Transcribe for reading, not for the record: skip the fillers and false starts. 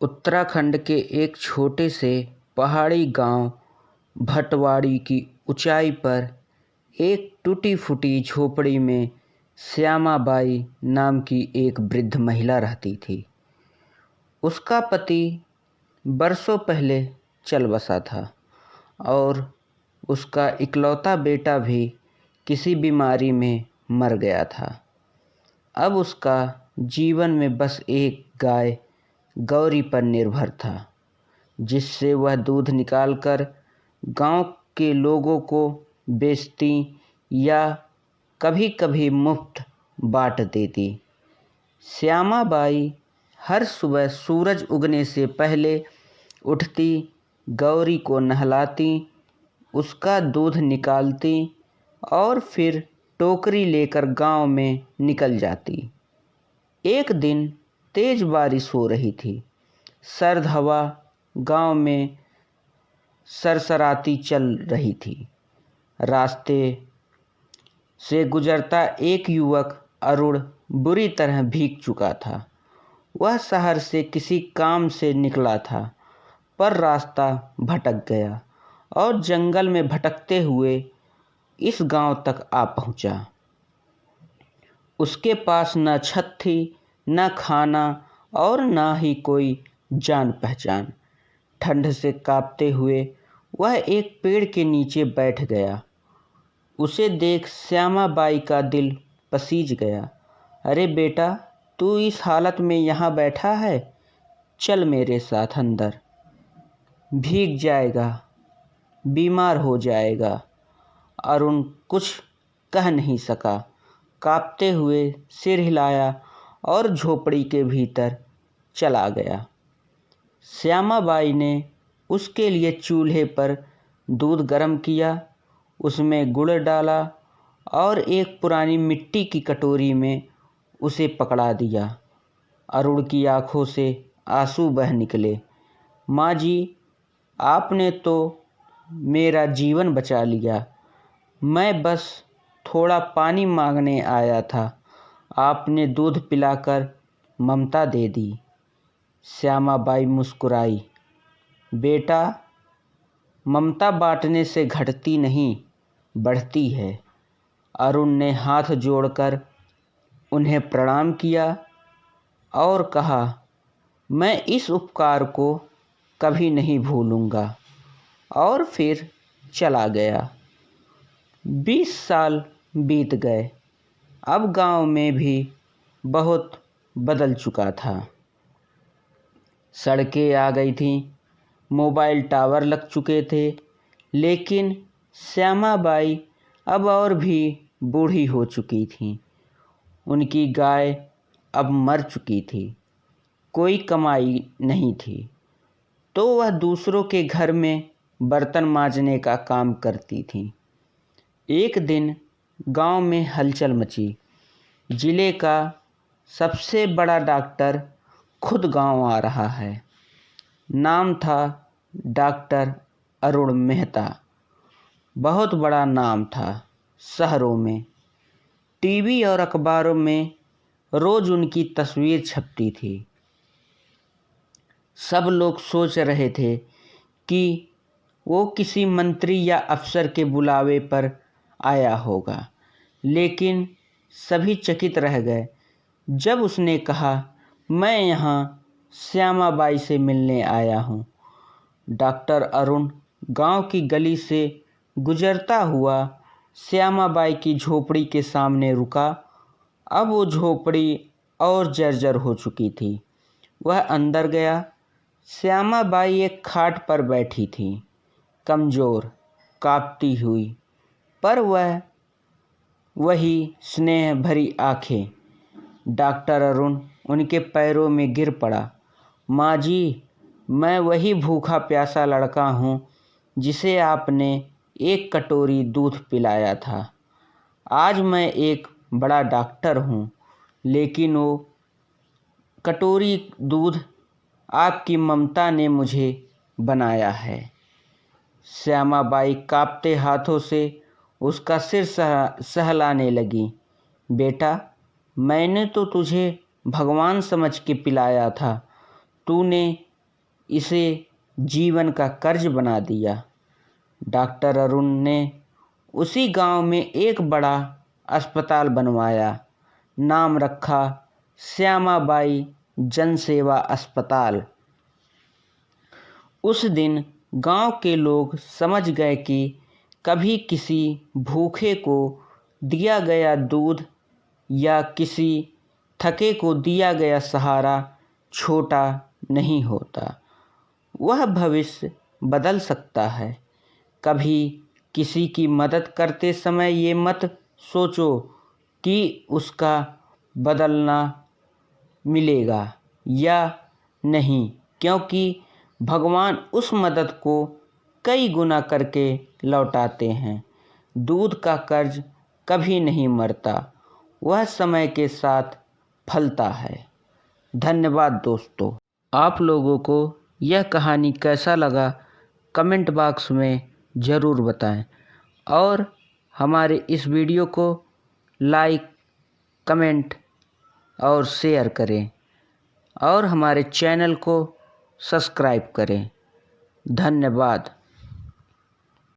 उत्तराखंड के एक छोटे से पहाड़ी गांव भटवाड़ी की ऊंचाई पर एक टूटी-फूटी झोपड़ी में श्यामा बाई नाम की एक वृद्ध महिला रहती थी। उसका पति बरसों पहले चल बसा था और उसका इकलौता बेटा भी किसी बीमारी में मर गया था। अब उसका जीवन में बस एक गाय गौरी पर निर्भर था, जिससे वह दूध निकालकर गांव के लोगों को बेचती या कभी-कभी मुफ्त बांट देती। श्यामा बाई हर सुबह सूरज उगने से पहले उठती, गौरी को नहलाती, उसका दूध निकालती और फिर टोकरी लेकर गांव में निकल जाती। एक दिन तेज बारिश हो रही थी। सर्द हवा गांव में सरसराती चल रही थी। रास्ते से गुजरता एक युवक अरुण बुरी तरह भीग चुका था। वह शहर से किसी काम से निकला था, पर रास्ता भटक गया और जंगल में भटकते हुए इस गांव तक आ पहुंचा। उसके पास न छत थी, न खाना और न ही कोई जान पहचान। ठंड से कांपते हुए वह एक पेड़ के नीचे बैठ गया। उसे देख श्यामा बाई का दिल पसीज गया। अरे बेटा, तू इस हालत में यहाँ बैठा है? चल मेरे साथ अंदर। भीग जाएगा, बीमार हो जाएगा। अरुण कुछ कह नहीं सका। कांपते हुए सिर हिलाया और झोपड़ी के भीतर चला गया। श्यामा बाई ने उसके लिए चूल्हे पर दूध गर्म किया, उसमें गुड़ डाला और एक पुरानी मिट्टी की कटोरी में उसे पकड़ा दिया। अरुण की आंखों से आंसू बह निकले। माँ जी, आपने तो मेरा जीवन बचा लिया। मैं बस थोड़ा पानी मांगने आया था। आपने दूध पिलाकर ममता दे दी। श्यामा बाई मुस्कुराई। बेटा, ममता बांटने से घटती नहीं, बढ़ती है। अरुण ने हाथ जोड़कर उन्हें प्रणाम किया और कहा, मैं इस उपकार को कभी नहीं भूलूंगा, और फिर चला गया। 20 साल बीत गए। अब गांव में भी बहुत बदल चुका था। सड़कें आ गई थीं, मोबाइल टावर लग चुके थे, लेकिन श्यामा बाई अब और भी बूढ़ी हो चुकी थीं। उनकी गाय अब मर चुकी थी। कोई कमाई नहीं थी, तो वह दूसरों के घर में बर्तन मांजने का काम करती थीं। एक दिन गांव में हलचल मची। जिले का सबसे बड़ा डॉक्टर खुद गांव आ रहा है। नाम था डॉक्टर अरुण मेहता। बहुत बड़ा नाम था शहरों में। टीवी और अखबारों में रोज उनकी तस्वीर छपती थी। सब लोग सोच रहे थे कि वो किसी मंत्री या अफसर के बुलावे पर आया होगा, लेकिन सभी चकित रह गए जब उसने कहा, मैं यहाँ श्यामा बाई से मिलने आया हूँ। डॉक्टर अरुण गांव की गली से गुजरता हुआ श्यामा बाई की झोपड़ी के सामने रुका। अब वो झोपड़ी और जर्जर हो चुकी थी। वह अंदर गया। श्यामा बाई एक खाट पर बैठी थी, कमज़ोर, कांपती हुई, पर वह वही स्नेह भरी आंखें। डॉक्टर अरुण उनके पैरों में गिर पड़ा। माँ जी, मैं वही भूखा प्यासा लड़का हूँ जिसे आपने एक कटोरी दूध पिलाया था। आज मैं एक बड़ा डॉक्टर हूँ, लेकिन वो कटोरी दूध आपकी ममता ने मुझे बनाया है। श्यामा बाई कांपते हाथों से उसका सिर सहलाने लगी। बेटा, मैंने तो तुझे भगवान समझ के पिलाया था। तूने इसे जीवन का कर्ज बना दिया। डॉक्टर अरुण ने उसी गांव में एक बड़ा अस्पताल बनवाया। नाम रखा श्यामाबाई जनसेवा अस्पताल। उस दिन गांव के लोग समझ गए कि कभी किसी भूखे को दिया गया दूध या किसी थके को दिया गया सहारा छोटा नहीं होता। वह भविष्य बदल सकता है। कभी किसी की मदद करते समय ये मत सोचो कि उसका बदलना मिलेगा या नहीं, क्योंकि भगवान उस मदद को कई गुना करके लौटाते हैं। दूध का कर्ज कभी नहीं मरता, वह समय के साथ फलता है। धन्यवाद दोस्तों। आप लोगों को यह कहानी कैसा लगा कमेंट बॉक्स में ज़रूर बताएं और हमारे इस वीडियो को लाइक, कमेंट और शेयर करें और हमारे चैनल को सब्सक्राइब करें। धन्यवाद।